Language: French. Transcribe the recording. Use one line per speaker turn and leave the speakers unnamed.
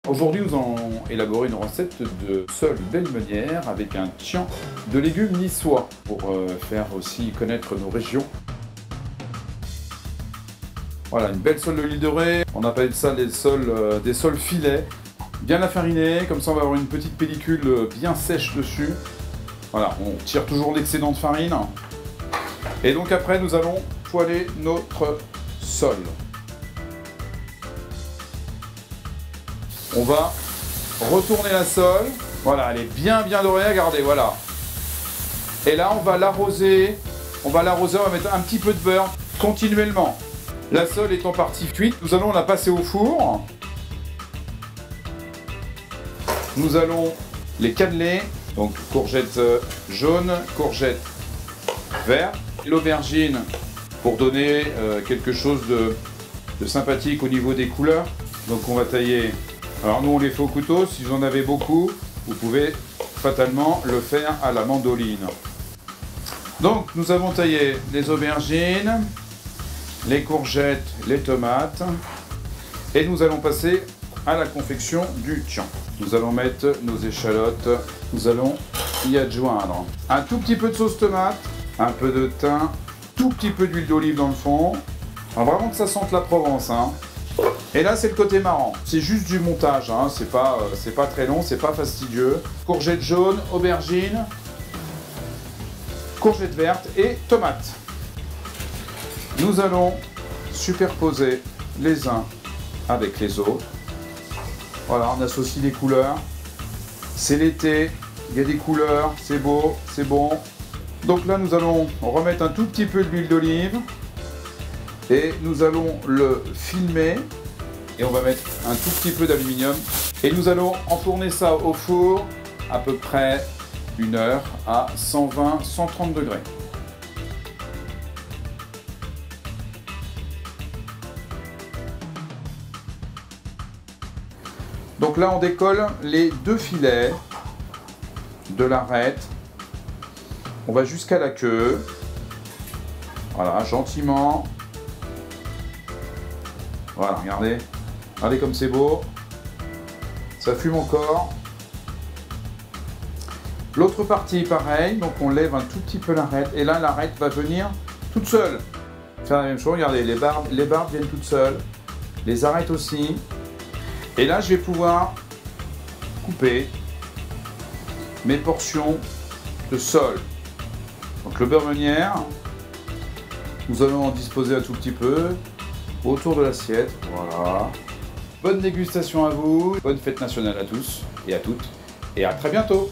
Aujourd'hui, nous allons élaborer une recette de sole belle meunière avec un tian de légumes niçois pour faire aussi connaître nos régions. Voilà, une belle sole de l'île de Ré. On appelle ça des sols filets, bien affarinés, comme ça on va avoir une petite pellicule bien sèche dessus. Voilà, on tire toujours l'excédent de farine. Et donc après, nous allons poêler notre sole. On va retourner la sole. Voilà, elle est bien dorée, regardez, voilà. Et là, on va l'arroser. On va mettre un petit peu de beurre continuellement. La sole étant partie cuite, nous allons la passer au four. Nous allons les canneler. Donc courgettes jaunes, courgettes vertes, l'aubergine pour donner quelque chose de sympathique au niveau des couleurs. Donc on va tailler. Alors nous on les fait au couteau, si vous en avez beaucoup, vous pouvez fatalement le faire à la mandoline. Donc nous avons taillé les aubergines, les courgettes, les tomates et nous allons passer à la confection du tian. Nous allons mettre nos échalotes, nous allons y adjoindre un tout petit peu de sauce tomate, un peu de thym, tout petit peu d'huile d'olive dans le fond. Alors vraiment que ça sente la Provence, hein. Et là c'est le côté marrant, c'est juste du montage, hein. C'est pas très long, c'est pas fastidieux. Courgettes jaunes, aubergines, courgettes vertes et tomates. Nous allons superposer les uns avec les autres. Voilà, on associe les couleurs. C'est l'été, il y a des couleurs, c'est beau, c'est bon. Donc là, nous allons remettre un tout petit peu d'huile d'olive et nous allons le filmer et on va mettre un tout petit peu d'aluminium et nous allons enfourner ça au four à peu près 1 heure à 120-130 degrés. Donc là, on décolle les 2 filets de l'arête. On va jusqu'à la queue. Voilà, gentiment. Voilà, regardez. Regardez comme c'est beau. Ça fume encore. L'autre partie, pareil. Donc on lève un tout petit peu l'arête. Et là, l'arête va venir toute seule. Faire la même chose. Regardez, les barbes viennent toutes seules. Les arêtes aussi. Et là, je vais pouvoir couper mes portions de sole. Donc le beurre meunière, nous allons en disposer un tout petit peu autour de l'assiette. Voilà. Bonne dégustation à vous, bonne fête nationale à tous et à toutes, et à très bientôt.